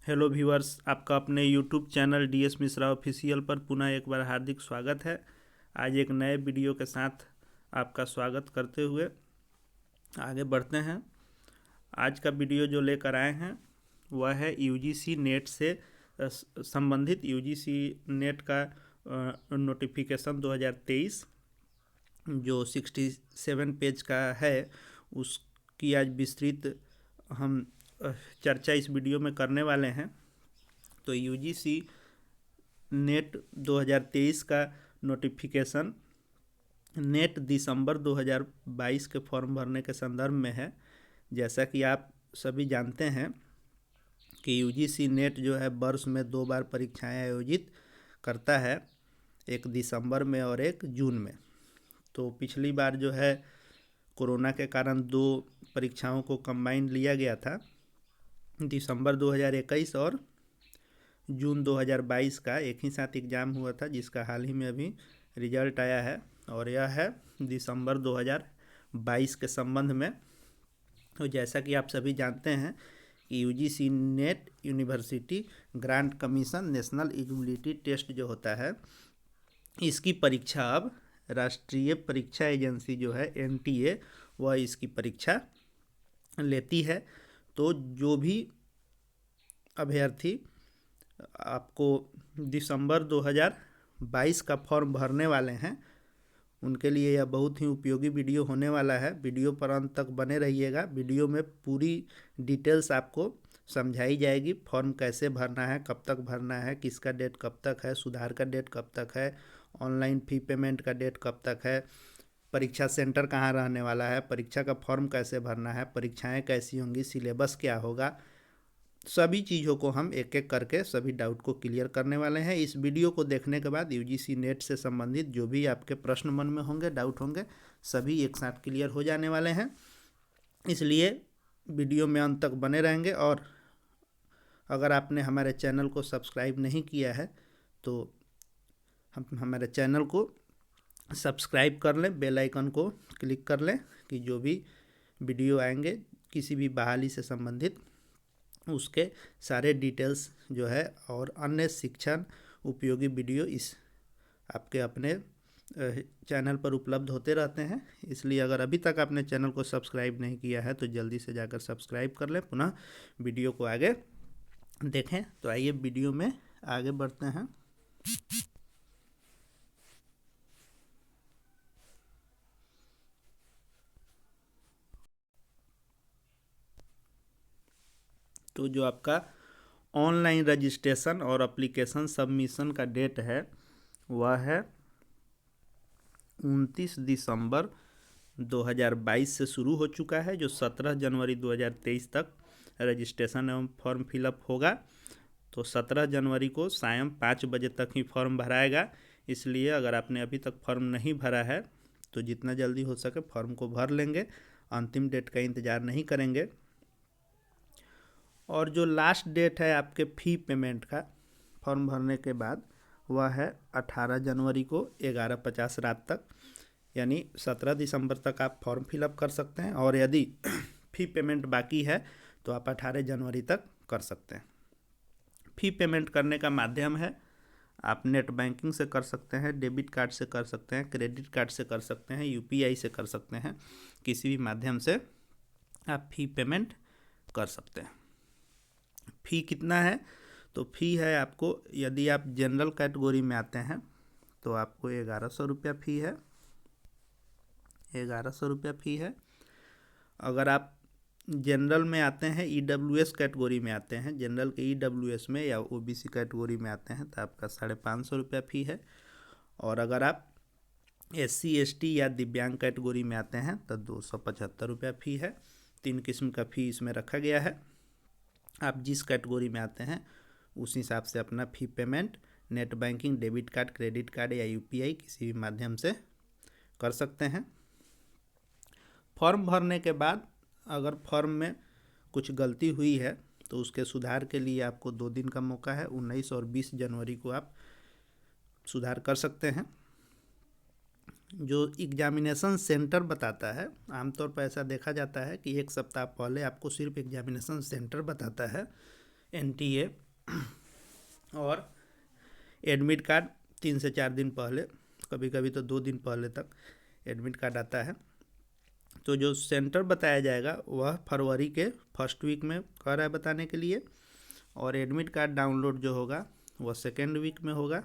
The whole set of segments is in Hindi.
हेलो व्यूअर्स, आपका अपने YouTube channel DS Mishra official पर पुनः एक बार हार्दिक स्वागत है। आज एक नए वीडियो के साथ आपका स्वागत करते हुए आगे बढ़ते हैं। आज का वीडियो जो लेकर आए हैं वह है UGC नेट से संबंधित UGC नेट का नोटिफिकेशन 2023 जो 67 पेज का है, उसकी आज विस्तृत हम चर्चा इस वीडियो में करने वाले हैं। तो UGC नेट 2023 का नोटिफिकेशन नेट दिसंबर 2022 के फॉर्म भरने के संदर्भ में है। जैसा कि आप सभी जानते हैं कि UGC नेट जो है वर्ष में 2 बार परीक्षाएं आयोजित करता है, एक दिसंबर में और एक जून में। तो पिछली बार जो है कोरोना के कारण 2 परीक्षाओं को कंबाइन लिया गया था, दिसंबर 2021 और जून 2022 का एक ही साथ एग्ज़ाम हुआ था, जिसका हाल ही में अभी रिजल्ट आया है और यह है दिसंबर 2022 के संबंध में। तो जैसा कि आप सभी जानते हैं कि UGC NET university grant commission national eligibility test जो होता है, इसकी परीक्षा अब राष्ट्रीय परीक्षा एजेंसी जो है NTA वह इसकी परीक्षा लेती है। तो जो भी अभ्यर्थी आपको दिसंबर 2022 का फॉर्म भरने वाले हैं, उनके लिए यह बहुत ही उपयोगी वीडियो होने वाला है। वीडियो पर अंत तक बने रहिएगा। वीडियो में पूरी डिटेल्स आपको समझाई जाएगी। फॉर्म कैसे भरना है, कब तक भरना है, किसका डेट कब तक है, सुधार का डेट कब तक है, ऑनलाइन फ़ी पेमेंट का डेट कब तक है, परीक्षा सेंटर कहाँ रहने वाला है, परीक्षा का फॉर्म कैसे भरना है, परीक्षाएं कैसी होंगी, सिलेबस क्या होगा, सभी चीज़ों को हम एक एक करके सभी डाउट को क्लियर करने वाले हैं। इस वीडियो को देखने के बाद UGC नेट से संबंधित जो भी आपके प्रश्न मन में होंगे, डाउट होंगे, सभी एक साथ क्लियर हो जाने वाले हैं। इसलिए वीडियो में अंत तक बने रहेंगे। और अगर आपने हमारे चैनल को सब्सक्राइब नहीं किया है तो हम हमारे चैनल को सब्सक्राइब कर लें, बेल आइकन को क्लिक कर लें कि जो भी वीडियो आएंगे किसी भी बहाली से संबंधित, उसके सारे डिटेल्स जो है और अन्य शिक्षण उपयोगी वीडियो इस आपके अपने चैनल पर उपलब्ध होते रहते हैं। इसलिए अगर अभी तक आपने चैनल को सब्सक्राइब नहीं किया है तो जल्दी से जाकर सब्सक्राइब कर लें। पुनः वीडियो को आगे देखें। तो आइए वीडियो में आगे बढ़ते हैं। तो जो आपका ऑनलाइन रजिस्ट्रेशन और एप्लीकेशन सबमिशन का डेट है वह है 29 दिसंबर 2022 से शुरू हो चुका है, जो 17 जनवरी 2023 तक रजिस्ट्रेशन एवं फॉर्म फिलअप होगा। तो 17 जनवरी को सायं 5 बजे तक ही फॉर्म भराएगा। इसलिए अगर आपने अभी तक फॉर्म नहीं भरा है तो जितना जल्दी हो सके फॉर्म को भर लेंगे, अंतिम डेट का इंतज़ार नहीं करेंगे। और जो लास्ट डेट है आपके फ़ी पेमेंट का फॉर्म भरने के बाद वह है 18 जनवरी को 11:50 रात तक, यानी 17 दिसंबर तक आप फॉर्म फिलअप कर सकते हैं। और यदि फ़ी पेमेंट बाकी है तो आप 18 जनवरी तक कर सकते हैं। फ़ी पेमेंट करने का माध्यम है, आप नेट बैंकिंग से कर सकते हैं, डेबिट कार्ड से कर सकते हैं, क्रेडिट कार्ड से कर सकते हैं, UPI से कर सकते हैं। किसी भी माध्यम से आप फ़ी पेमेंट कर सकते हैं। फ़ी कितना है? तो फ़ी है आपको, यदि आप जनरल कैटेगरी में आते हैं तो आपको 1100 रुपया फ़ी है, 1100 रुपया फ़ी है। अगर आप जनरल में आते हैं, EWS कैटेगरी में आते हैं, जनरल के EWS में या OBC कैटेगरी में आते हैं तो आपका 550 रुपया फ़ी है। और अगर आप SC ST या दिव्यांग कैटेगरी में आते हैं तो 275 रुपया फ़ी है। 3 किस्म का फ़ी इसमें रखा गया है। आप जिस कैटेगरी में आते हैं उस हिसाब से अपना फ़ी payment net banking, debit card, credit card या UPI किसी भी माध्यम से कर सकते हैं। फॉर्म भरने के बाद अगर फॉर्म में कुछ गलती हुई है तो उसके सुधार के लिए आपको 2 दिन का मौका है। 19 और 20 जनवरी को आप सुधार कर सकते हैं। जो एग्जामिनेशन सेंटर बताता है, आमतौर पर ऐसा देखा जाता है कि 1 सप्ताह पहले आपको सिर्फ एग्जामिनेशन सेंटर बताता है। NTA और एडमिट कार्ड 3 से 4 दिन पहले, कभी कभी तो 2 दिन पहले तक एडमिट कार्ड आता है। तो जो सेंटर बताया जाएगा वह फरवरी के फर्स्ट वीक में कह रहा है बताने के लिए, और एडमिट कार्ड डाउनलोड जो होगा वह सेकेंड वीक में होगा।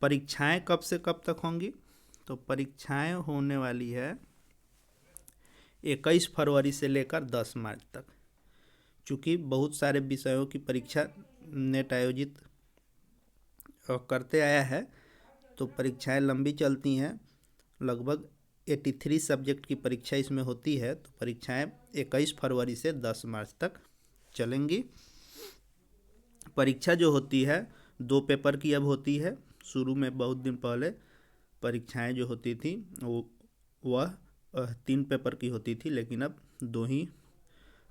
परीक्षाएं कब से कब तक होंगी? तो परीक्षाएं होने वाली है 21 फरवरी से लेकर 10 मार्च तक। चूँकि बहुत सारे विषयों की परीक्षा नेट आयोजित करते आया है, तो परीक्षाएं लंबी चलती हैं। लगभग 83 सब्जेक्ट की परीक्षा इसमें होती है। तो परीक्षाएं 21 फरवरी से 10 मार्च तक चलेंगी। परीक्षा जो होती है 2 पेपर की अब होती है। शुरू में बहुत दिन पहले परीक्षाएं जो होती थी वह 3 पेपर की होती थी, लेकिन अब 2 ही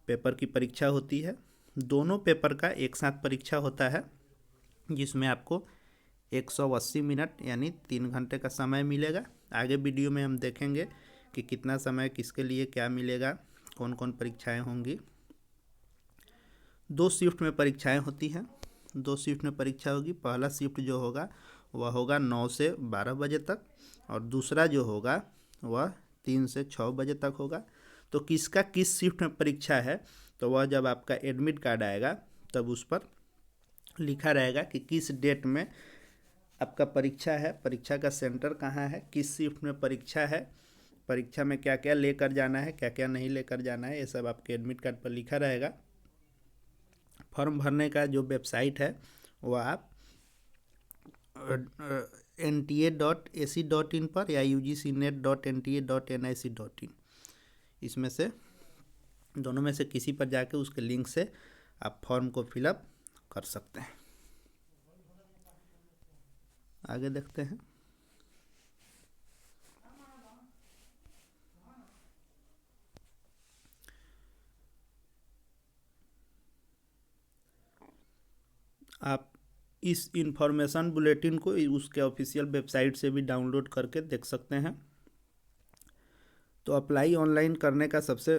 पेपर की परीक्षा होती है। दोनों पेपर का एक साथ परीक्षा होता है, जिसमें आपको 180 मिनट यानी 3 घंटे का समय मिलेगा। आगे वीडियो में हम देखेंगे कि कितना समय किसके लिए क्या मिलेगा, कौन कौन परीक्षाएं होंगी। 2 शिफ्ट में परीक्षाएं होती हैं। 2 शिफ्ट में परीक्षा होगी। पहला शिफ्ट जो होगा वह होगा 9 से 12 बजे तक, और दूसरा जो होगा वह 3 से 6 बजे तक होगा। तो किसका किस शिफ्ट में परीक्षा है, तो वह जब आपका एडमिट कार्ड आएगा तब उस पर लिखा रहेगा कि किस डेट में आपका परीक्षा है, परीक्षा का सेंटर कहाँ है, किस शिफ्ट में परीक्षा है, परीक्षा में क्या क्या लेकर जाना है, क्या क्या नहीं लेकर जाना है, ये सब आपके एडमिट कार्ड पर लिखा रहेगा। फॉर्म भरने का जो वेबसाइट है वह आप nta.ac.in पर या ugcnet.nta.nic.in, इसमें से दोनों में से किसी पर जाके उसके लिंक से आप फॉर्म को फिलअप कर सकते हैं। आगे देखते हैं। आप इस इंफॉर्मेशन बुलेटिन को उसके ऑफिशियल वेबसाइट से भी डाउनलोड करके देख सकते हैं। तो अप्लाई ऑनलाइन करने का सबसे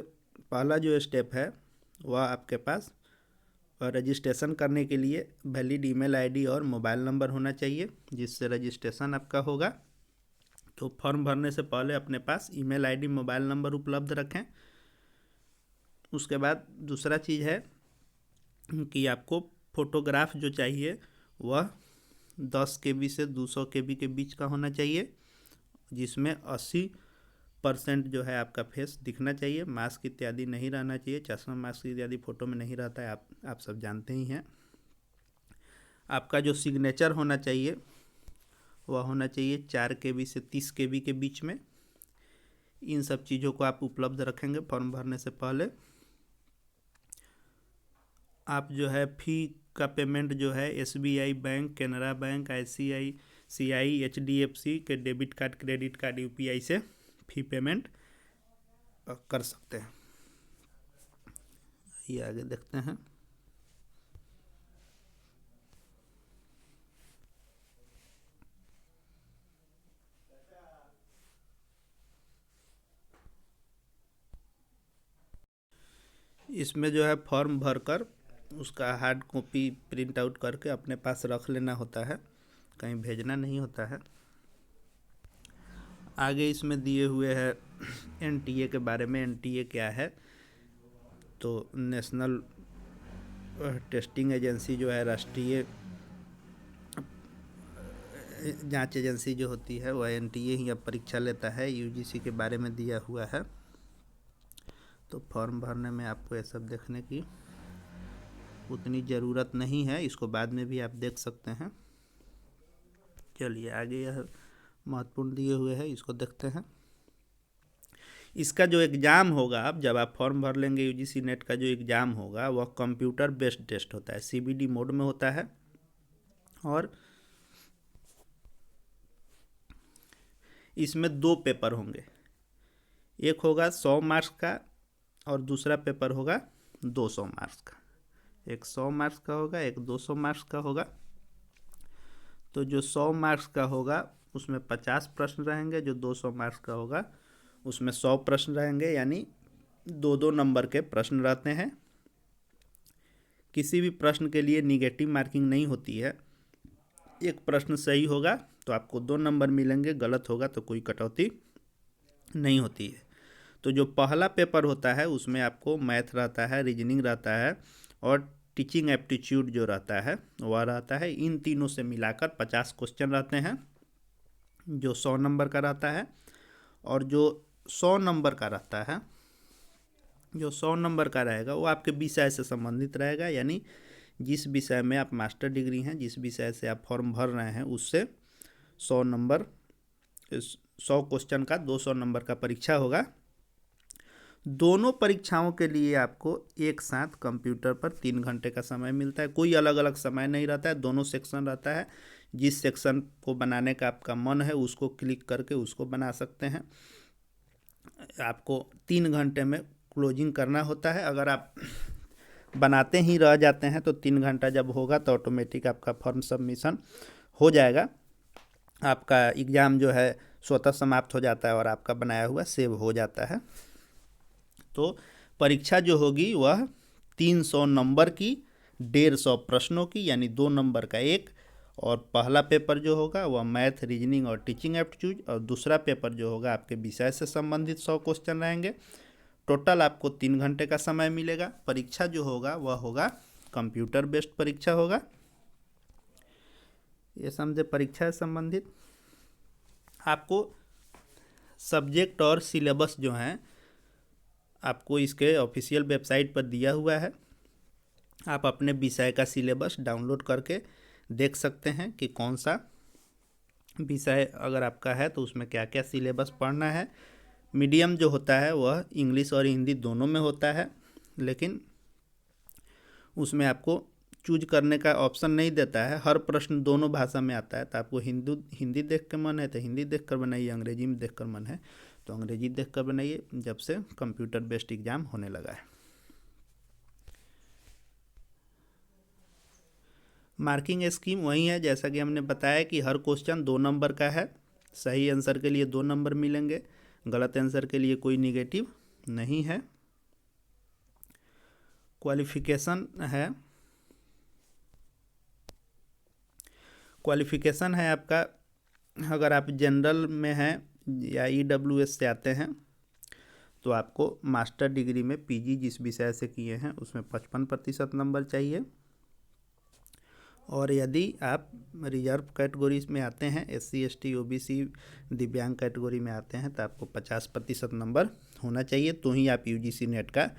पहला जो स्टेप है वह आपके पास रजिस्ट्रेशन करने के लिए वैलिड ईमेल आईडी और मोबाइल नंबर होना चाहिए, जिससे रजिस्ट्रेशन आपका होगा। तो फॉर्म भरने से पहले अपने पास ईमेल आईडी मोबाइल नंबर उपलब्ध रखें। उसके बाद दूसरा चीज़ है कि आपको फ़ोटोग्राफ जो चाहिए वह 10 KB से 200 KB के बीच का होना चाहिए, जिसमें 80% जो है आपका फेस दिखना चाहिए। मास्क इत्यादि नहीं रहना चाहिए। चश्मा मास्क इत्यादि फ़ोटो में नहीं रहता है, आप सब जानते ही हैं। आपका जो सिग्नेचर होना चाहिए वह होना चाहिए 4 KB से 30 KB के बीच में। इन सब चीज़ों को आप उपलब्ध रखेंगे फॉर्म भरने से पहले। आप जो है फ़ी का पेमेंट जो है SBI bank, Canara bank, ICICI, HDFC के debit card, credit card, UPI से फ़ी पेमेंट कर सकते हैं। ये आगे देखते हैं। इसमें जो है फॉर्म भरकर उसका हार्ड कॉपी प्रिंट आउट करके अपने पास रख लेना होता है, कहीं भेजना नहीं होता है। आगे इसमें दिए हुए है NTA के बारे में। NTA क्या है? तो नेशनल टेस्टिंग एजेंसी जो है, राष्ट्रीय जांच एजेंसी जो होती है वह NTA ही अब परीक्षा लेता है। UGC के बारे में दिया हुआ है। तो फॉर्म भरने में आपको ये सब देखने की उतनी ज़रूरत नहीं है, इसको बाद में भी आप देख सकते हैं। चलिए आगे यह महत्वपूर्ण दिए हुए हैं, इसको देखते हैं। इसका जो एग्ज़ाम होगा, अब जब आप फॉर्म भर लेंगे UGC नेट का जो एग्ज़ाम होगा वह कंप्यूटर बेस्ड टेस्ट होता है, CBD मोड में होता है। और इसमें 2 पेपर होंगे, एक होगा 100 मार्क्स का और दूसरा पेपर होगा 200 मार्क्स का। एक 100 मार्क्स का होगा, एक 200 मार्क्स का होगा। तो जो 100 मार्क्स का होगा उसमें 50 प्रश्न रहेंगे, जो 200 मार्क्स का होगा उसमें 100 प्रश्न रहेंगे, यानी 2-2 नंबर के प्रश्न रहते हैं। किसी भी प्रश्न के लिए निगेटिव मार्किंग नहीं होती है। एक प्रश्न सही होगा तो आपको 2 नंबर मिलेंगे, गलत होगा तो कोई कटौती नहीं होती है। तो जो पहला पेपर होता है उसमें आपको मैथ रहता है, रीजनिंग रहता है और टीचिंग एप्टीट्यूड जो रहता है वह रहता है। इन तीनों से मिलाकर 50 क्वेश्चन रहते हैं जो 100 नंबर का रहता है। और जो 100 नंबर का रहता है, जो 100 नंबर का रहेगा वो आपके विषय से संबंधित रहेगा, यानी जिस विषय में आप मास्टर डिग्री हैं, जिस विषय से आप फॉर्म भर रहे हैं उससे 100 नंबर, 100 क्वेश्चन का 200 नंबर का परीक्षा होगा। दोनों परीक्षाओं के लिए आपको एक साथ कंप्यूटर पर 3 घंटे का समय मिलता है। कोई अलग अलग समय नहीं रहता है, दोनों सेक्शन रहता है। जिस सेक्शन को बनाने का आपका मन है उसको क्लिक करके उसको बना सकते हैं। आपको 3 घंटे में क्लोजिंग करना होता है। अगर आप बनाते ही रह जाते हैं तो 3 घंटा जब होगा तो ऑटोमेटिक आपका फॉर्म सबमिशन हो जाएगा। आपका एग्ज़ाम जो है स्वतः समाप्त हो जाता है और आपका बनाया हुआ सेव हो जाता है। तो परीक्षा जो होगी वह 300 नंबर की, 150 प्रश्नों की, यानी 2 नंबर का एक। और पहला पेपर जो होगा वह मैथ, रीजनिंग और टीचिंग एप्टीट्यूड, और दूसरा पेपर जो होगा आपके विषय से संबंधित 100 क्वेश्चन रहेंगे। टोटल आपको 3 घंटे का समय मिलेगा। परीक्षा जो होगा वह होगा कंप्यूटर बेस्ड परीक्षा होगा। ये समझे परीक्षा से संबंधित। आपको सब्जेक्ट और सिलेबस जो हैं आपको इसके ऑफिशियल वेबसाइट पर दिया हुआ है। आप अपने विषय का सिलेबस डाउनलोड करके देख सकते हैं कि कौन सा विषय अगर आपका है तो उसमें क्या क्या सिलेबस पढ़ना है। मीडियम जो होता है वह इंग्लिश और हिंदी दोनों में होता है, लेकिन उसमें आपको चूज करने का ऑप्शन नहीं देता है। हर प्रश्न दोनों भाषा में आता है, तो आपको हिंदी देख कर मन है तो हिंदी देख कर बनाइए, अंग्रेजी में देख कर मन है तो अंग्रेजी देख कर बनाइए, जब से कंप्यूटर बेस्ड एग्ज़ाम होने लगा है। मार्किंग स्कीम वही है जैसा कि हमने बताया कि हर क्वेश्चन 2 नंबर का है। सही आंसर के लिए 2 नंबर मिलेंगे, गलत आंसर के लिए कोई निगेटिव नहीं है। क्वालिफिकेशन है आपका, अगर आप जनरल में हैं या ईडब्ल्यूएस से आते हैं तो आपको मास्टर डिग्री में पीजी जिस विषय से किए हैं उसमें 55% नंबर चाहिए। और यदि आप रिजर्व कैटेगरी में आते हैं, एससी एसटी ओबीसी दिव्यांग कैटेगरी में आते हैं, तो आपको 50% नंबर होना चाहिए, तो ही आप यूजीसी नेट का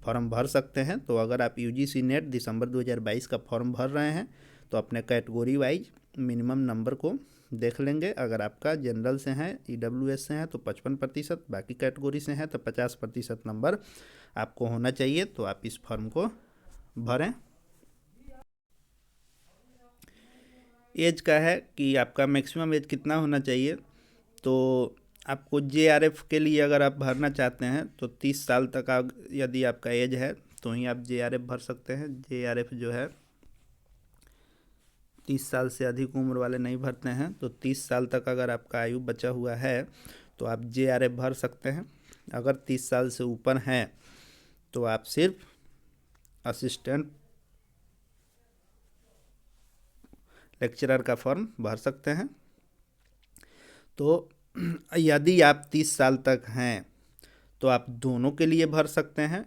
फॉर्म भर सकते हैं। तो अगर आप यूजीसी नेट दिसंबर 2022 का फॉर्म भर रहे हैं तो अपने कैटेगरी वाइज मिनिमम नंबर को देख लेंगे। अगर आपका जनरल से हैं, ईडब्ल्यूएस से हैं तो 55%, बाकी कैटेगरी से हैं तो 50% नंबर आपको होना चाहिए। तो आप इस फॉर्म को भरें। एज का है कि आपका मैक्सिमम एज कितना होना चाहिए, तो आपको जेआरएफ के लिए अगर आप भरना चाहते हैं तो 30 साल तक यदि आपका एज है तो ही आप जेआरएफ भर सकते हैं। जेआरएफ जो है 30 साल से अधिक उम्र वाले नहीं भरते हैं। तो 30 साल तक अगर आपका आयु बचा हुआ है तो आप जेआरएफ भर सकते हैं। अगर 30 साल से ऊपर हैं तो आप सिर्फ असिस्टेंट लेक्चरर का फॉर्म भर सकते हैं। तो यदि आप 30 साल तक हैं तो आप दोनों के लिए भर सकते हैं,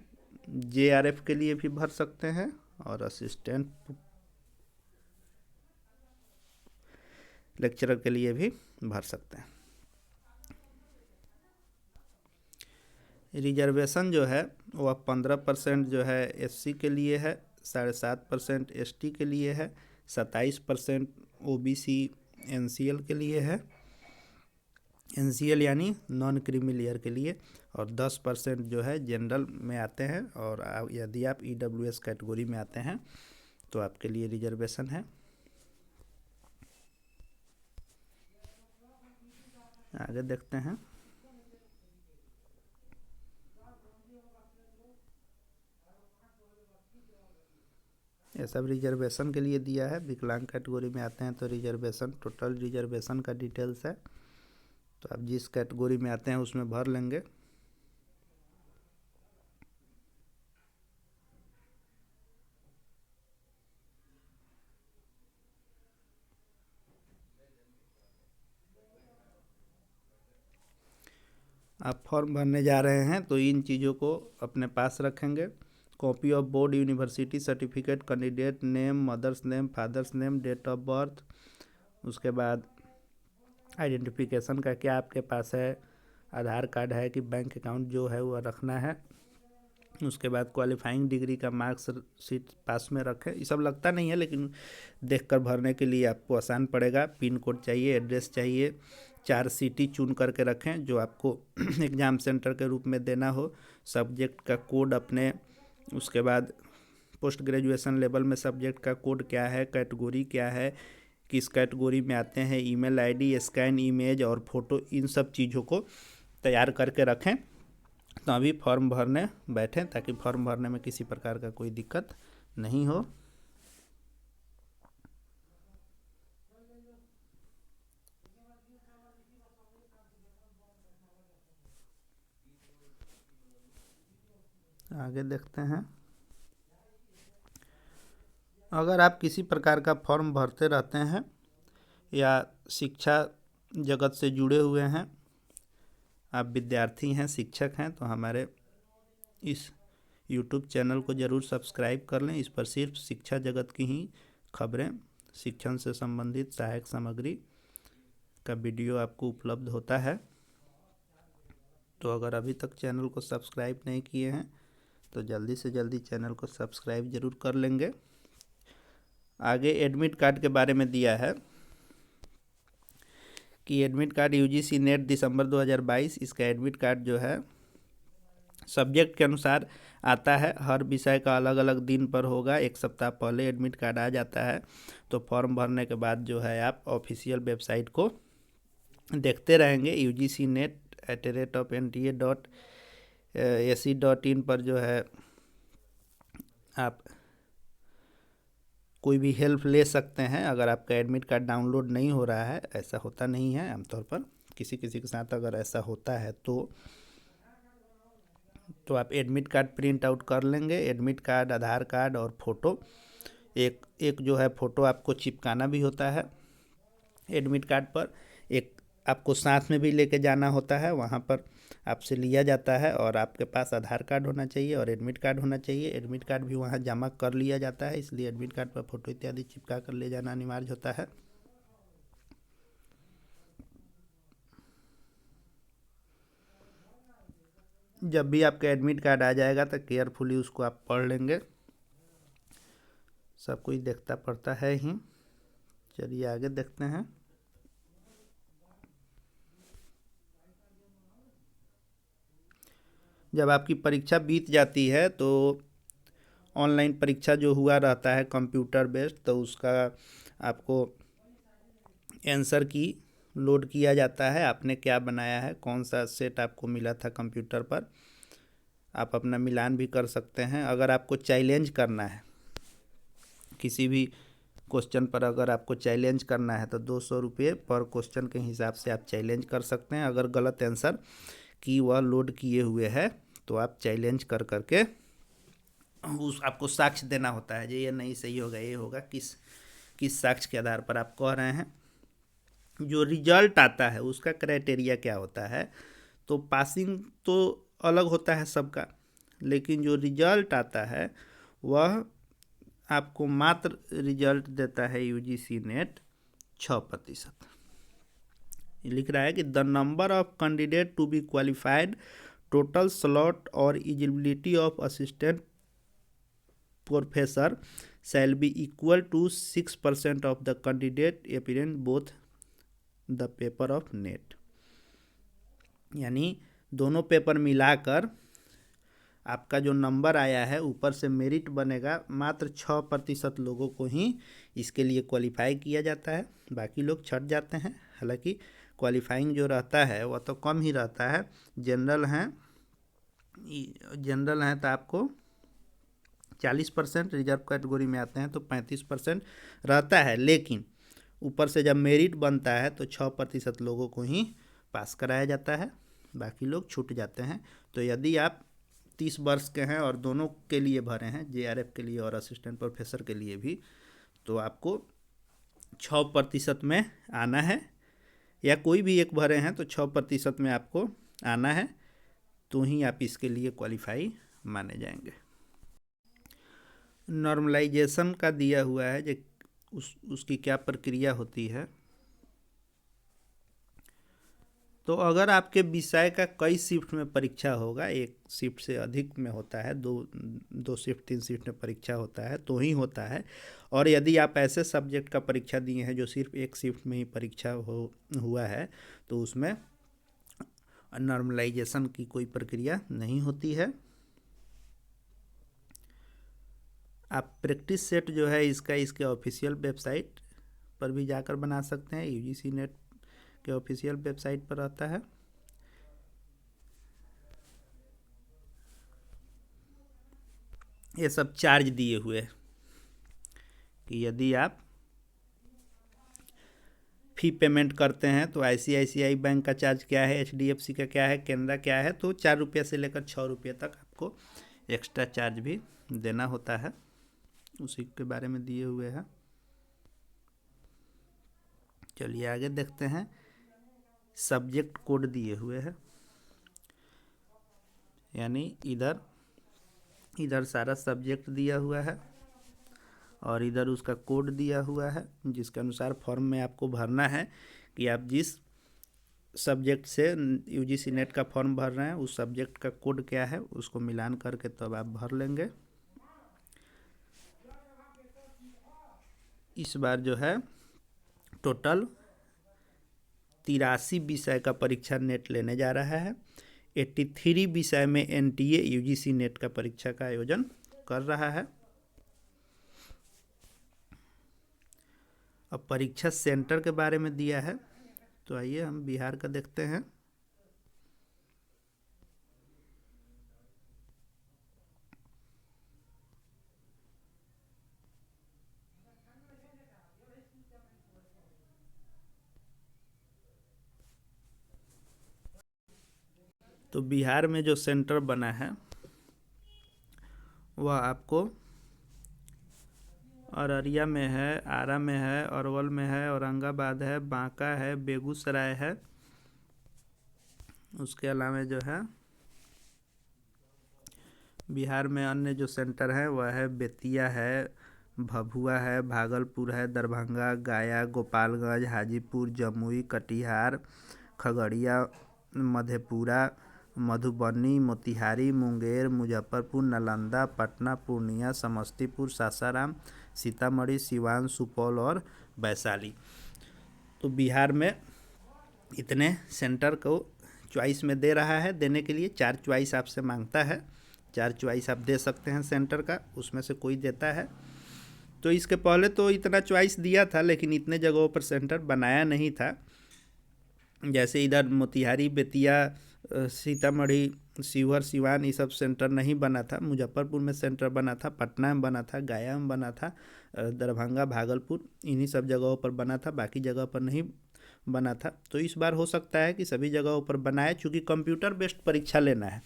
जेआरएफ के लिए भी भर सकते हैं और असिस्टेंट लेक्चरर के लिए भी भर सकते हैं। रिजर्वेशन जो है वह 15% जो है एससी के लिए है, 7.5% एसटी के लिए है, 27% ओबीसी एनसीएल के लिए है, एनसीएल यानी नॉन क्रीमी लेयर के लिए, और 10% जो है जनरल में आते हैं। और यदि आप ईडब्ल्यूएस कैटेगरी में आते हैं तो आपके लिए रिजर्वेशन है। आगे देखते हैं। ये सब रिजर्वेशन के लिए दिया है। विकलांग कैटेगरी में आते हैं तो रिजर्वेशन, टोटल रिजर्वेशन का डिटेल्स है, तो आप जिस कैटेगरी में आते हैं उसमें भर लेंगे। आप फॉर्म भरने जा रहे हैं तो इन चीज़ों को अपने पास रखेंगे। Copy of board university certificate, candidate name, mother's name, father's name, date of birth, उसके बाद आइडेंटिफिकेशन का क्या आपके पास है, आधार कार्ड है कि बैंक अकाउंट जो है वो रखना है। उसके बाद क्वालिफाइंग डिग्री का मार्क्स शीट पास में रखें। ये सब लगता नहीं है लेकिन देखकर भरने के लिए आपको आसान पड़ेगा। पिन कोड चाहिए, एड्रेस चाहिए, 4 सिटी चुन करके रखें जो आपको एग्ज़ाम सेंटर के रूप में देना हो। सब्जेक्ट का कोड अपने, उसके बाद पोस्ट ग्रेजुएशन लेवल में सब्जेक्ट का कोड क्या है, कैटेगरी क्या है, किस कैटेगरी में आते हैं, ईमेल आईडी, स्कैन इमेज और फोटो, इन सब चीज़ों को तैयार करके रखें तो अभी फॉर्म भरने बैठें, ताकि फॉर्म भरने में किसी प्रकार का कोई दिक्कत नहीं हो। आगे देखते हैं। अगर आप किसी प्रकार का फॉर्म भरते रहते हैं या शिक्षा जगत से जुड़े हुए हैं, आप विद्यार्थी हैं, शिक्षक हैं, तो हमारे इस YouTube चैनल को ज़रूर सब्सक्राइब कर लें। इस पर सिर्फ शिक्षा जगत की ही खबरें, शिक्षण से संबंधित सहायक सामग्री का वीडियो आपको उपलब्ध होता है। तो अगर अभी तक चैनल को सब्सक्राइब नहीं किए हैं तो जल्दी से जल्दी चैनल को सब्सक्राइब ज़रूर कर लेंगे। आगे एडमिट कार्ड के बारे में दिया है कि एडमिट कार्ड UGC नेट दिसंबर 2022, इसका एडमिट कार्ड जो है सब्जेक्ट के अनुसार आता है। हर विषय का अलग अलग दिन पर होगा। 1 सप्ताह पहले एडमिट कार्ड आ जाता है। तो फॉर्म भरने के बाद जो है आप ऑफिशियल वेबसाइट को देखते रहेंगे। ugcnet@nta.ac.in पर जो है आप कोई भी हेल्प ले सकते हैं। अगर आपका एडमिट कार्ड डाउनलोड नहीं हो रहा है, ऐसा होता नहीं है आमतौर पर, किसी किसी के साथ अगर ऐसा होता है तो आप एडमिट कार्ड प्रिंट आउट कर लेंगे। एडमिट कार्ड, आधार कार्ड और फ़ोटो, एक जो है फ़ोटो आपको चिपकाना भी होता है एडमिट कार्ड पर। एक आपको साथ में भी लेके जाना होता है, वहाँ पर आपसे लिया जाता है। और आपके पास आधार कार्ड होना चाहिए और एडमिट कार्ड होना चाहिए। एडमिट कार्ड भी वहाँ जमा कर लिया जाता है, इसलिए एडमिट कार्ड पर फ़ोटो इत्यादि चिपका कर ले जाना अनिवार्य होता है। जब भी आपका एडमिट कार्ड आ जाएगा तो केयरफुली उसको आप पढ़ लेंगे। सब कुछ देखता पड़ता है ही। चलिए आगे देखते हैं। जब आपकी परीक्षा बीत जाती है तो ऑनलाइन परीक्षा जो हुआ रहता है कंप्यूटर बेस्ड, तो उसका आपको आंसर की लोड किया जाता है। आपने क्या बनाया है, कौन सा सेट आपको मिला था कंप्यूटर पर, आप अपना मिलान भी कर सकते हैं। अगर आपको चैलेंज करना है किसी भी क्वेश्चन पर, अगर आपको चैलेंज करना है तो 200 रुपये पर क्वेश्चन के हिसाब से आप चैलेंज कर सकते हैं। अगर गलत आंसर की वह लोड किए हुए है तो आप चैलेंज कर करके उस आपको साक्ष्य देना होता है, ये नहीं सही होगा, ये होगा, किस साक्ष्य के आधार पर आप कह रहे हैं। जो रिजल्ट आता है उसका क्राइटेरिया क्या होता है, तो पासिंग तो अलग होता है सबका, लेकिन जो रिजल्ट आता है वह आपको मात्र रिजल्ट देता है UGC नेट 6%। लिख रहा है कि the number of candidate to be qualified, total slot और eligibility of assistant professor shall be equal to 6% of the candidate appearing both the paper of NET. यानी दोनों पेपर मिलाकर आपका जो नंबर आया है, ऊपर से मेरिट बनेगा, मात्र 6% लोगों को ही इसके लिए क्वालिफाई किया जाता है, बाकी लोग छट जाते हैं। हालांकि क्वालिफाइंग जो रहता है वह तो कम ही रहता है। जनरल हैं तो आपको 40%, रिजर्व कैटेगरी में आते हैं तो 35% रहता है। लेकिन ऊपर से जब मेरिट बनता है तो 6% लोगों को ही पास कराया जाता है, बाकी लोग छूट जाते हैं। तो यदि आप 30 वर्ष के हैं और दोनों के लिए भरे हैं, JRF के लिए और असिस्टेंट प्रोफेसर के लिए भी, तो आपको 6% में आना है, या कोई भी एक भरे हैं तो 6% में आपको आना है तो ही आप इसके लिए क्वालिफाई माने जाएंगे। नॉर्मलाइजेशन का दिया हुआ है जो उसकी क्या प्रक्रिया होती है। तो अगर आपके विषय का कई शिफ्ट में परीक्षा होगा, एक शिफ्ट से अधिक में होता है, दो शिफ्ट 3 शिफ्ट में परीक्षा होता है तो ही होता है। और यदि आप ऐसे सब्जेक्ट का परीक्षा दिए हैं जो सिर्फ एक शिफ्ट में ही परीक्षा हुआ है तो उसमें नॉर्मलाइजेशन की कोई प्रक्रिया नहीं होती है। आप प्रैक्टिस सेट जो है इसका इसके ऑफिशियल वेबसाइट पर भी जाकर बना सकते हैं, यूजीसी नेट के ऑफिशियल वेबसाइट पर रहता है। ये सब चार्ज दिए हुए हैं कि यदि आप फी पेमेंट करते हैं तो आईसीआईसीआई बैंक का चार्ज क्या है, एचडीएफसी का क्या है, कैनरा क्या है, तो 4 रुपये से लेकर 6 रुपये तक आपको एक्स्ट्रा चार्ज भी देना होता है, उसी के बारे में दिए हुए हैं। चलिए आगे देखते हैं। सब्जेक्ट कोड दिए हुए हैं, यानी इधर सारा सब्जेक्ट दिया हुआ है और इधर उसका कोड दिया हुआ है जिसके अनुसार फॉर्म में आपको भरना है कि आप जिस सब्जेक्ट से यूजीसी नेट का फॉर्म भर रहे हैं उस सब्जेक्ट का कोड क्या है, उसको मिलान करके तब आप भर लेंगे। इस बार जो है टोटल 83 विषय का परीक्षा नेट लेने जा रहा है। 83 विषय में एनटीए यूजीसी नेट का परीक्षा का आयोजन कर रहा है। अब परीक्षा सेंटर के बारे में दिया है, तो आइए हम बिहार का देखते हैं। तो बिहार में जो सेंटर बना है वह आपको अररिया में है, आरा में है, अरवल में है, औरंगाबाद है, बांका है, बेगूसराय है। उसके अलावा जो है बिहार में अन्य जो सेंटर है वह है बेतिया है, भभुआ है, भागलपुर है, दरभंगा, गया, गोपालगंज, हाजीपुर, जमुई, कटिहार, खगड़िया, मधेपुरा, मधुबनी, मोतिहारी, मुंगेर, मुजफ्फरपुर, नालंदा, पटना, पूर्णिया, समस्तीपुर, सासाराम, सीतामढ़ी, सिवान, सुपौल और वैशाली। तो बिहार में इतने सेंटर को चॉइस में दे रहा है। देने के लिए 4 चॉइस आपसे मांगता है, 4 चॉइस आप दे सकते हैं सेंटर का, उसमें से कोई देता है। तो इसके पहले तो इतना चॉइस दिया था लेकिन इतने जगहों पर सेंटर बनाया नहीं था। जैसे इधर मोतिहारी, बेतिया, सीतामढ़ी, शिवहर, सिवान ये सब सेंटर नहीं बना था। मुजफ्फरपुर में सेंटर बना था, पटना में बना था, गया में बना था, दरभंगा, भागलपुर इन्हीं सब जगहों पर बना था, बाकी जगह पर नहीं बना था। तो इस बार हो सकता है कि सभी जगहों पर बनाए, चूँकि कंप्यूटर बेस्ड परीक्षा लेना है।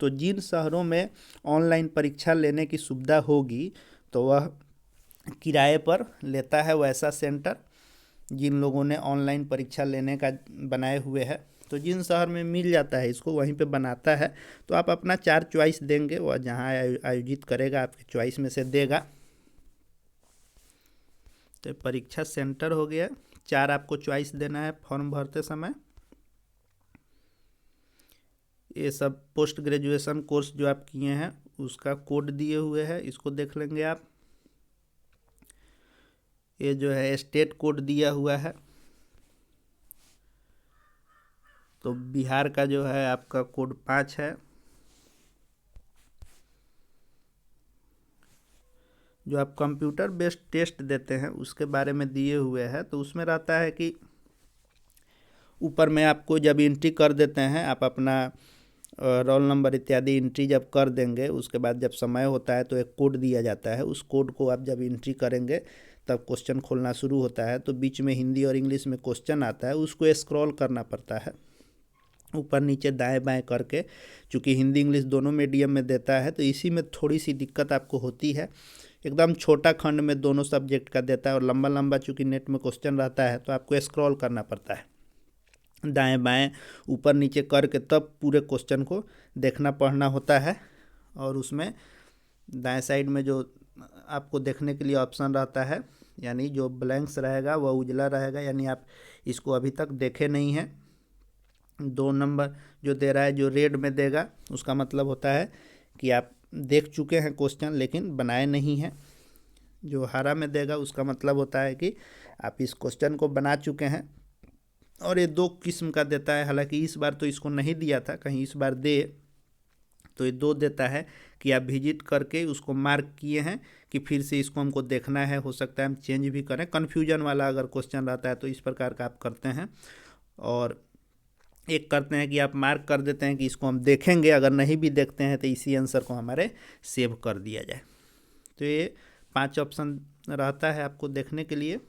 तो जिन शहरों में ऑनलाइन परीक्षा लेने की सुविधा होगी तो वह किराए पर लेता है वैसा सेंटर जिन लोगों ने ऑनलाइन परीक्षा लेने का बनाए हुए हैं। तो जिन शहर में मिल जाता है इसको वहीं पे बनाता है। तो आप अपना 4 चॉइस देंगे, वह जहाँ आयोजित करेगा आपके चॉइस में से देगा। तो परीक्षा सेंटर हो गया, 4 आपको चॉइस देना है फॉर्म भरते समय। ये सब पोस्ट ग्रेजुएशन कोर्स जो आप किए हैं उसका कोड दिए हुए हैं, इसको देख लेंगे आप। ये जो है स्टेट कोड दिया हुआ है। तो बिहार का जो है आपका कोड 5 है। जो आप कंप्यूटर बेस्ड टेस्ट देते हैं उसके बारे में दिए हुए हैं। तो उसमें रहता है कि ऊपर में आपको जब एंट्री कर देते हैं, आप अपना रोल नंबर इत्यादि एंट्री जब कर देंगे उसके बाद जब समय होता है तो एक कोड दिया जाता है। उस कोड को आप जब एंट्री करेंगे तब क्वेश्चन खोलना शुरू होता है। तो बीच में हिंदी और इंग्लिश में क्वेश्चन आता है, उसको स्क्रॉल करना पड़ता है ऊपर नीचे दाएं बाएं करके। चूँकि हिंदी इंग्लिश दोनों मीडियम में देता है तो इसी में थोड़ी सी दिक्कत आपको होती है। एकदम छोटा खंड में दोनों सब्जेक्ट का देता है और लंबा लंबा चूँकि नेट में क्वेश्चन रहता है तो आपको स्क्रॉल करना पड़ता है। दाएं बाएं ऊपर नीचे करके तब पूरे क्वेश्चन को देखना पढ़ना होता है। और उसमें दाएं साइड में जो आपको देखने के लिए ऑप्शन रहता है, यानी जो ब्लैंक्स रहेगा वह उजला रहेगा, यानी आप इसको अभी तक देखे नहीं हैं। 2 नंबर जो दे रहा है, जो रेड में देगा, उसका मतलब होता है कि आप देख चुके हैं क्वेश्चन लेकिन बनाए नहीं हैं। जो हरा में देगा उसका मतलब होता है कि आप इस क्वेश्चन को बना चुके हैं। और ये 2 किस्म का देता है, हालांकि इस बार तो इसको नहीं दिया था, कहीं इस बार दे तो ये 2 देता है कि आप विजिट करके उसको मार्क किए हैं कि फिर से इसको हमको देखना है, हो सकता है हम चेंज भी करें। कन्फ्यूजन वाला अगर क्वेश्चन रहता है तो इस प्रकार का आप करते हैं। और एक करते हैं कि आप मार्क कर देते हैं कि इसको हम देखेंगे, अगर नहीं भी देखते हैं तो इसी आंसर को हमारे सेव कर दिया जाए। तो ये 5 ऑप्शन रहता है आपको देखने के लिए।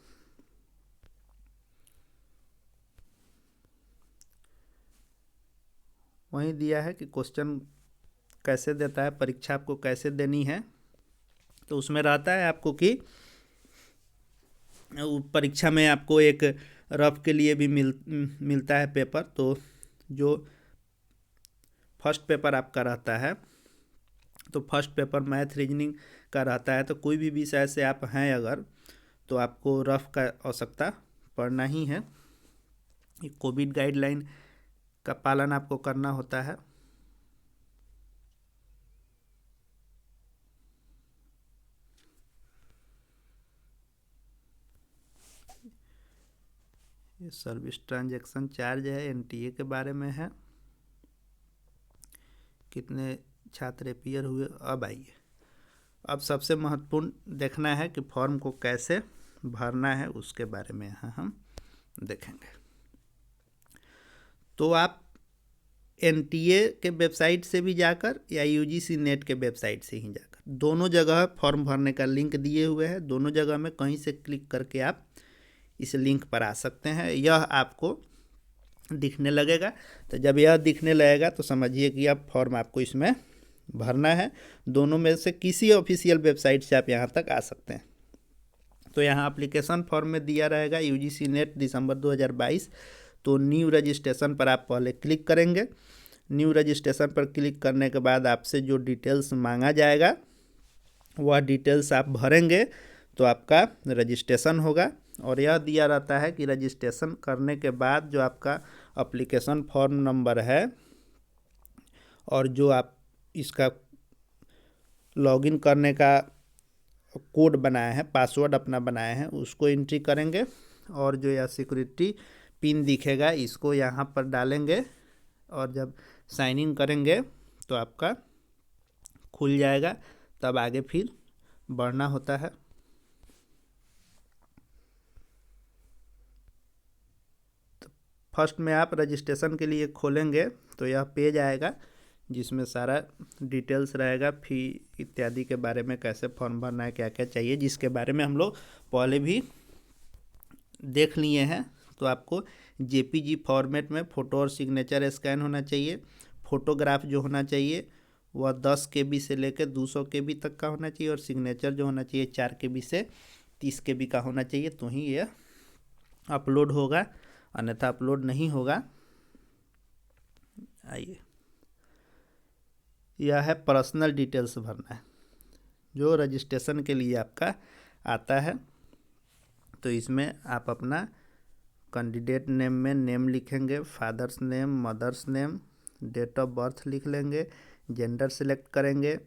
वहीं दिया है कि क्वेश्चन कैसे देता है, परीक्षा आपको कैसे देनी है। तो उसमें रहता है आपको कि परीक्षा में आपको एक रफ के लिए भी मिलता है पेपर। तो जो फर्स्ट पेपर आपका रहता है, तो फर्स्ट पेपर मैथ रीजनिंग का रहता है। तो कोई भी विषय से आप हैं अगर, तो आपको रफ का आवश्यकता पड़ना ही है। कोविड गाइडलाइन का पालन आपको करना होता है। ये सर्विस ट्रांजैक्शन चार्ज है, एनटीए के बारे में है, कितने छात्र अपीयर हुए। अब आइए, अब सबसे महत्वपूर्ण देखना है कि फॉर्म को कैसे भरना है, उसके बारे में यहाँ हम देखेंगे। तो आप एनटीए के वेबसाइट से भी जाकर या यूजीसी नेट के वेबसाइट से ही जाकर, दोनों जगह फॉर्म भरने का लिंक दिए हुए हैं। दोनों जगह में कहीं से क्लिक करके आप इस लिंक पर आ सकते हैं। यह आपको दिखने लगेगा। तो जब यह दिखने लगेगा तो समझिए कि अब फॉर्म आपको इसमें भरना है। दोनों में से किसी ऑफिशियल वेबसाइट से आप यहाँ तक आ सकते हैं। तो यहाँ एप्लीकेशन फॉर्म में दिया रहेगा यूजीसी नेट दिसंबर 2022। तो न्यू रजिस्ट्रेशन पर आप पहले क्लिक करेंगे। न्यू रजिस्ट्रेशन पर क्लिक करने के बाद आपसे जो डिटेल्स मांगा जाएगा वह डिटेल्स आप भरेंगे तो आपका रजिस्ट्रेशन होगा। और यह दिया रहता है कि रजिस्ट्रेशन करने के बाद जो आपका एप्लीकेशन फॉर्म नंबर है और जो आप इसका लॉगिन करने का कोड बनाए हैं, पासवर्ड अपना बनाए हैं, उसको एंट्री करेंगे। और जो यह सिक्योरिटी पिन दिखेगा इसको यहाँ पर डालेंगे। और जब साइन इन करेंगे तो आपका खुल जाएगा। तब आगे फिर बढ़ना होता है। तो फर्स्ट में आप रजिस्ट्रेशन के लिए खोलेंगे तो यह पेज आएगा जिसमें सारा डिटेल्स रहेगा, फी इत्यादि के बारे में, कैसे फॉर्म भरना है, क्या क्या चाहिए, जिसके बारे में हम लोग पहले भी देख लिए हैं। तो आपको जेपीजी फॉर्मेट में फ़ोटो और सिग्नेचर स्कैन होना चाहिए। फ़ोटोग्राफ जो होना चाहिए वह 10 KB से लेकर 200 KB तक का होना चाहिए। और सिग्नेचर जो होना चाहिए 4 KB से 30 KB का होना चाहिए, तो ही यह अपलोड होगा, अन्यथा अपलोड नहीं होगा। आइए, यह है पर्सनल डिटेल्स भरना है जो रजिस्ट्रेशन के लिए आपका आता है। तो इसमें आप अपना कैंडिडेट नेम में नेम लिखेंगे, father's name, mother's name, date of birth लिख लेंगे, जेंडर सेलेक्ट करेंगे,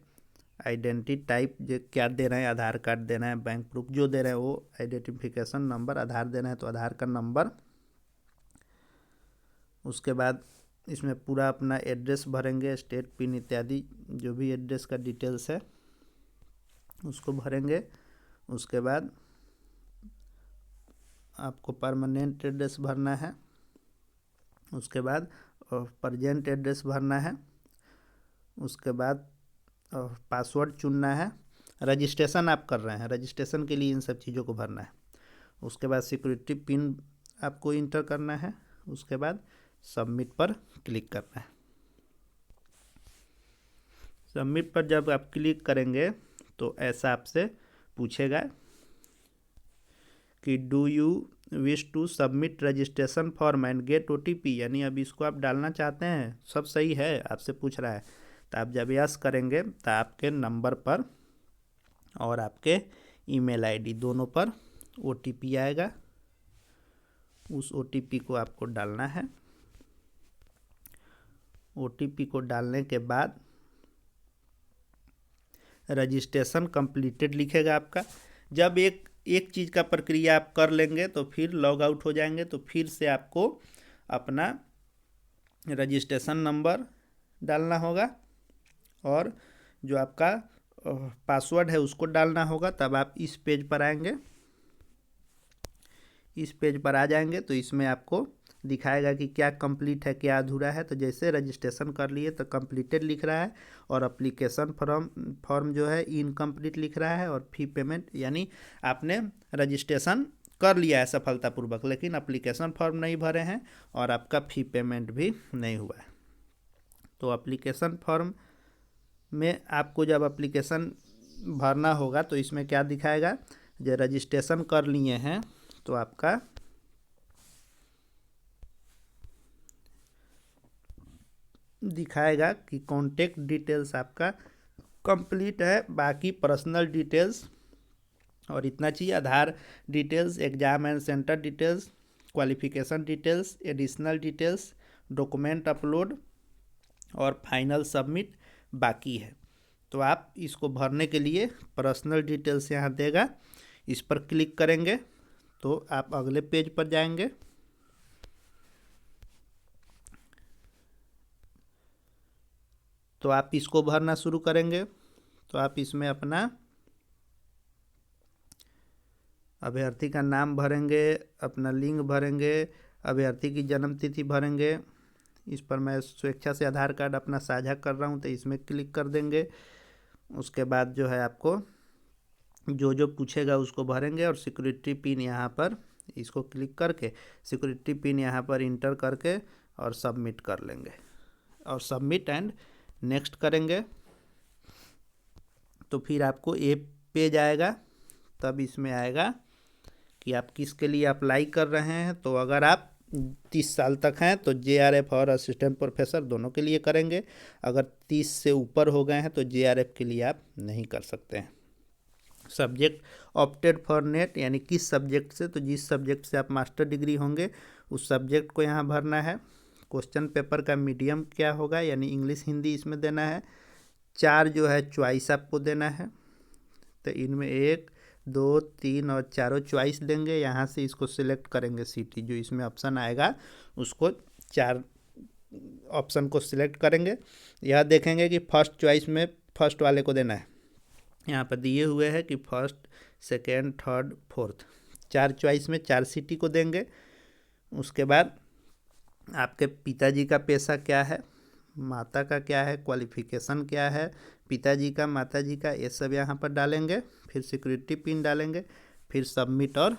आइडेंटिटी टाइप जो क्या दे रहे हैं, आधार कार्ड देना है, बैंक प्रूफ जो दे रहे हैं वो, आइडेंटिफिकेशन नंबर, आधार देना है तो आधार का नंबर। उसके बाद इसमें पूरा अपना एड्रेस भरेंगे, स्टेट पिन इत्यादि जो भी एड्रेस का डिटेल्स है उसको भरेंगे। उसके बाद आपको परमानेंट एड्रेस भरना है। उसके बाद प्रेजेंट एड्रेस भरना है। उसके बाद पासवर्ड चुनना है। रजिस्ट्रेशन आप कर रहे हैं, रजिस्ट्रेशन के लिए इन सब चीज़ों को भरना है। उसके बाद सिक्योरिटी पिन आपको इंटर करना है। उसके बाद सबमिट पर क्लिक करना है। सबमिट पर जब आप क्लिक करेंगे तो ऐसा आपसे पूछेगा कि do you wish to submit registration form and get OTP, यानी अब इसको आप डालना चाहते हैं, सब सही है, आपसे पूछ रहा है। तो आप जब यस करेंगे तो आपके नंबर पर और आपके ईमेल ID दोनों पर OTP आएगा। उस OTP को आपको डालना है। OTP को डालने के बाद रजिस्ट्रेशन कंप्लीटेड लिखेगा आपका। जब एक चीज़ का प्रक्रिया आप कर लेंगे तो फिर लॉग आउट हो जाएंगे, तो फिर से आपको अपना रजिस्ट्रेशन नंबर डालना होगा और जो आपका पासवर्ड है उसको डालना होगा। तब आप इस पेज पर आएंगे। इस पेज पर आ जाएंगे तो इसमें आपको दिखाएगा कि क्या कंप्लीट है, क्या अधूरा है। तो जैसे रजिस्ट्रेशन कर लिए तो कंप्लीटेड लिख रहा है और एप्लीकेशन फॉर्म जो है इनकम्प्लीट लिख रहा है, और फी पेमेंट, यानी आपने रजिस्ट्रेशन कर लिया है सफलतापूर्वक लेकिन एप्लीकेशन फॉर्म नहीं भरे हैं और आपका फ़ी पेमेंट भी नहीं हुआ है। तो एप्लीकेशन फॉर्म में आपको जब एप्लीकेशन भरना होगा तो इसमें क्या दिखाएगा, जो रजिस्ट्रेशन कर लिए हैं तो आपका दिखाएगा कि कॉन्टेक्ट डिटेल्स आपका कंप्लीट है, बाकी पर्सनल डिटेल्स और इतना चाहिए, Aadhaar details, exam and centre details, qualification details, additional details, document upload और फाइनल सबमिट बाकी है। तो आप इसको भरने के लिए पर्सनल डिटेल्स यहाँ देगा, इस पर क्लिक करेंगे तो आप अगले पेज पर जाएंगे। तो आप इसको भरना शुरू करेंगे तो आप इसमें अपना अभ्यर्थी का नाम भरेंगे, अपना लिंग भरेंगे, अभ्यर्थी की जन्म तिथि भरेंगे। इस पर मैं स्वेच्छा से आधार कार्ड अपना साझा कर रहा हूँ तो इसमें क्लिक कर देंगे। उसके बाद जो है आपको जो जो पूछेगा उसको भरेंगे और सिक्योरिटी पिन यहाँ पर इसको क्लिक करके सिक्योरिटी पिन यहाँ पर इंटर करके और सबमिट कर लेंगे और सबमिट एंड नेक्स्ट करेंगे। तो फिर आपको ये पेज आएगा। तब इसमें आएगा कि आप किसके लिए अप्लाई कर रहे हैं। तो अगर आप 30 साल तक हैं तो JRF और असिस्टेंट प्रोफेसर दोनों के लिए करेंगे। अगर 30 से ऊपर हो गए हैं तो JRF के लिए आप नहीं कर सकते हैं। सब्जेक्ट ऑप्टेड फॉर नेट, यानी किस सब्जेक्ट से, तो जिस सब्जेक्ट से आप मास्टर डिग्री होंगे उस सब्जेक्ट को यहाँ भरना है। क्वेश्चन पेपर का मीडियम क्या होगा, यानी इंग्लिश हिंदी इसमें देना है। 4 जो है चॉइस आपको देना है। तो इनमें 1, 2, 3 और चारों चॉइस देंगे। यहाँ से इसको सिलेक्ट करेंगे सिटी, जो इसमें ऑप्शन आएगा उसको 4 ऑप्शन को सिलेक्ट करेंगे। यह देखेंगे कि फर्स्ट चॉइस में फर्स्ट वाले को देना है। यहाँ पर दिए हुए हैं कि first, second, third, fourth, 4 choice में 4 सिटी को देंगे। उसके बाद आपके पिताजी का पेशा क्या है, माता का क्या है, क्वालिफिकेशन क्या है, पिताजी का, माताजी का, ये सब यहाँ पर डालेंगे। फिर सिक्योरिटी पिन डालेंगे, फिर सबमिट और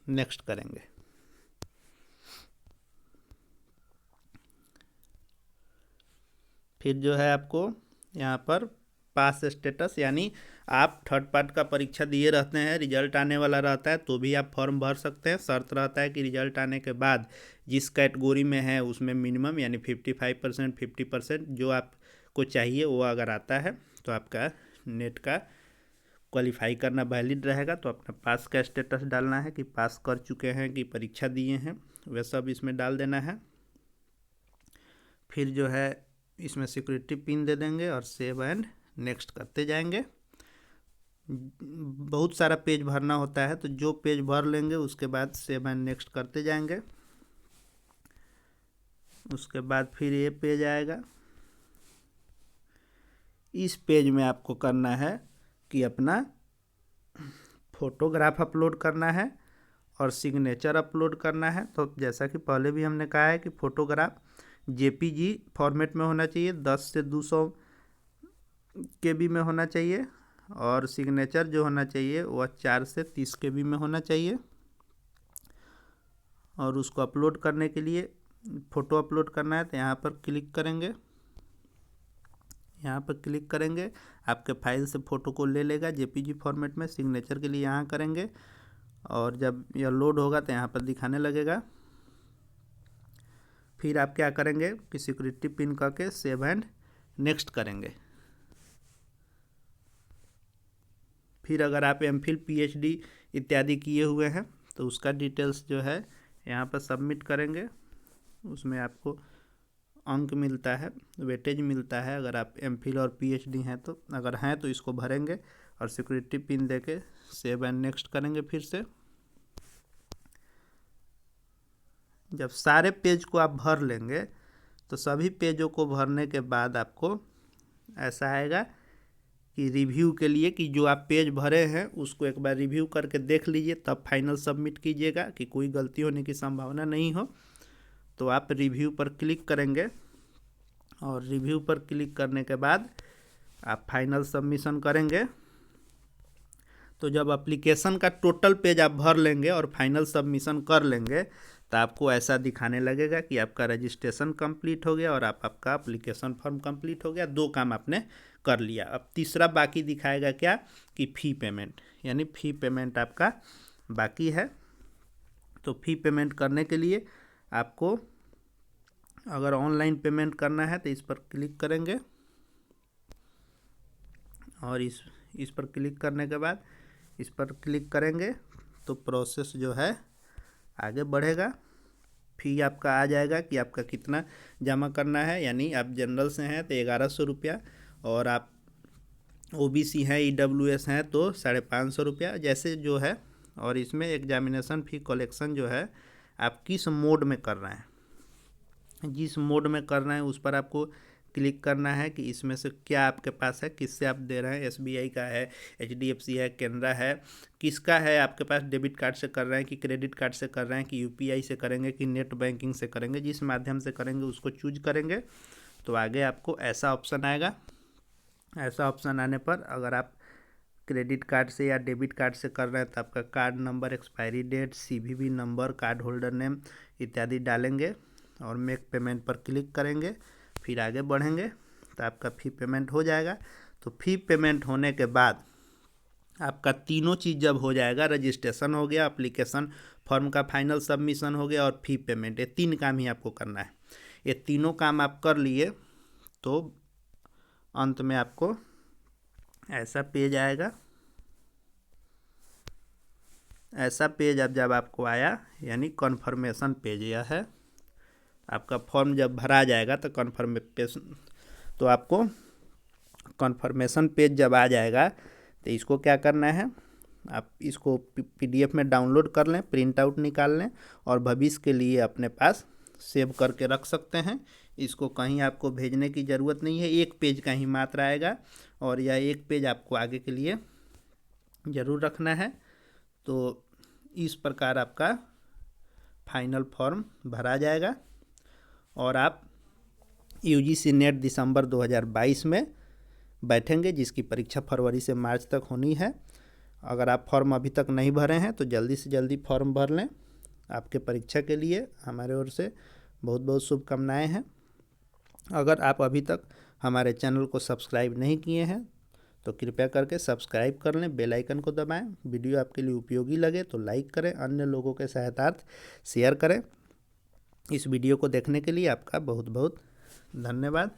नेक्स्ट करेंगे। फिर जो है आपको यहाँ पर पास स्टेटस, यानी आप थर्ड पार्ट का परीक्षा दिए रहते हैं, रिजल्ट आने वाला रहता है तो भी आप फॉर्म भर सकते हैं। शर्त रहता है कि रिजल्ट आने के बाद जिस कैटेगरी में है उसमें मिनिमम यानी 55%, 50% जो आपको चाहिए वो अगर आता है तो आपका नेट का क्वालिफाई करना वैलिड रहेगा। तो अपना पास का स्टेटस डालना है कि पास कर चुके हैं कि परीक्षा दिए हैं, वह सब इसमें डाल देना है। फिर जो है इसमें सिक्योरिटी पिन दे देंगे और सेव एंड नेक्स्ट करते जाएंगे। बहुत सारा पेज भरना होता है तो जो पेज भर लेंगे उसके बाद सेव एंड नेक्स्ट करते जाएंगे। उसके बाद फिर ये पेज आएगा। इस पेज में आपको करना है कि अपना फोटोग्राफ अपलोड करना है और सिग्नेचर अपलोड करना है। तो जैसा कि पहले भी हमने कहा है कि फ़ोटोग्राफ JPG फॉर्मेट में होना चाहिए, 10 से 200 KB में होना चाहिए, और सिग्नेचर जो होना चाहिए वह 4 से 30 KB में होना चाहिए। और उसको अपलोड करने के लिए फ़ोटो अपलोड करना है तो यहाँ पर क्लिक करेंगे। यहाँ पर क्लिक करेंगे, आपके फाइल से फ़ोटो को ले लेगा JPG फॉर्मेट में। सिग्नेचर के लिए यहाँ करेंगे और जब यह लोड होगा तो यहाँ पर दिखाने लगेगा। फिर आप क्या करेंगे कि सिक्योरिटी पिन करके सेव एंड नेक्स्ट करेंगे। फिर अगर आप एमफिल पीएचडी इत्यादि किए हुए हैं तो उसका डिटेल्स जो है यहाँ पर सबमिट करेंगे। उसमें आपको अंक मिलता है, वेटेज मिलता है अगर आप एमफिल और पीएचडी हैं तो। अगर हैं तो इसको भरेंगे और सिक्योरिटी पिन देके सेव एंड नेक्स्ट करेंगे। फिर से जब सारे पेज को आप भर लेंगे तो सभी पेजों को भरने के बाद आपको ऐसा आएगा कि रिव्यू के लिए कि जो आप पेज भरे हैं उसको एक बार रिव्यू करके देख लीजिए, तब फाइनल सबमिट कीजिएगा कि कोई गलती होने की संभावना नहीं हो। तो आप रिव्यू पर क्लिक करेंगे और रिव्यू पर क्लिक करने के बाद आप फाइनल सबमिशन करेंगे। तो जब एप्लीकेशन का टोटल पेज आप भर लेंगे और फाइनल सबमिशन कर लेंगे तो आपको ऐसा दिखाने लगेगा कि आपका रजिस्ट्रेशन कंप्लीट हो गया और आपका एप्लीकेशन फॉर्म कंप्लीट हो गया। 2 काम आपने कर लिया। अब तीसरा बाकी दिखाएगा क्या कि फ़ी पेमेंट, यानी फ़ी पेमेंट आपका बाकी है। तो फ़ी पेमेंट करने के लिए आपको अगर ऑनलाइन पेमेंट करना है तो इस पर क्लिक करेंगे और इस पर क्लिक करने के बाद इस पर क्लिक करेंगे तो प्रोसेस जो है आगे बढ़ेगा। फी आपका आ जाएगा कि आपका कितना जमा करना है। यानी आप जनरल से हैं तो 1100 रुपया और आप ओबीसी हैं ईडब्ल्यूएस हैं तो 550 रुपया जैसे जो है। और इसमें एग्जामिनेशन फ़ी कलेक्शन जो है आप किस मोड में कर रहे हैं, जिस मोड में करना है उस पर आपको क्लिक करना है कि इसमें से क्या आपके पास है, किससे आप दे रहे हैं। एसबीआई का है, एचडीएफसी है, कैनरा है, किसका है आपके पास। डेबिट कार्ड से कर रहे हैं कि क्रेडिट कार्ड से कर रहे हैं कि यूपीआई से करेंगे कि नेट बैंकिंग से करेंगे। जिस माध्यम से करेंगे उसको चूज करेंगे तो आगे आपको ऐसा ऑप्शन आएगा। ऐसा ऑप्शन आने पर अगर आप क्रेडिट कार्ड से या डेबिट कार्ड से कर रहे हैं तो आपका card number, expiry date, CVV number, card holder name इत्यादि डालेंगे और मेक पेमेंट पर क्लिक करेंगे। फिर आगे बढ़ेंगे तो आपका फ़ी पेमेंट हो जाएगा। तो फ़ी पेमेंट होने के बाद आपका तीनों चीज़ जब हो जाएगा, रजिस्ट्रेशन हो गया, एप्लीकेशन फॉर्म का फाइनल सबमिशन हो गया और फ़ी पेमेंट, ये 3 काम ही आपको करना है। ये तीनों काम आप कर लिए तो अंत में आपको ऐसा पेज आएगा। ऐसा पेज अब जब आपको आया यानी कन्फर्मेशन पेज यह है। आपका फॉर्म जब भरा जाएगा तो आपको कन्फर्मेशन पेज जब आ जाएगा तो इसको क्या करना है, आप इसको पीडीएफ में डाउनलोड कर लें, प्रिंट आउट निकाल लें और भविष्य के लिए अपने पास सेव करके रख सकते हैं। इसको कहीं आपको भेजने की ज़रूरत नहीं है, 1 पेज का ही मात्र आएगा और यह 1 पेज आपको आगे के लिए ज़रूर रखना है। तो इस प्रकार आपका फाइनल फॉर्म भरा जाएगा और आप यूजीसी नेट दिसंबर 2022 में बैठेंगे, जिसकी परीक्षा फरवरी से मार्च तक होनी है। अगर आप फॉर्म अभी तक नहीं भरे हैं तो जल्दी से जल्दी फॉर्म भर लें। आपके परीक्षा के लिए हमारे ओर से बहुत बहुत शुभकामनाएं हैं। अगर आप अभी तक हमारे चैनल को सब्सक्राइब नहीं किए हैं तो कृपया करके सब्सक्राइब कर लें, बेल आइकन को दबाएं। वीडियो आपके लिए उपयोगी लगे तो लाइक करें, अन्य लोगों के सहायतार्थ शेयर करें। इस वीडियो को देखने के लिए आपका बहुत बहुत धन्यवाद।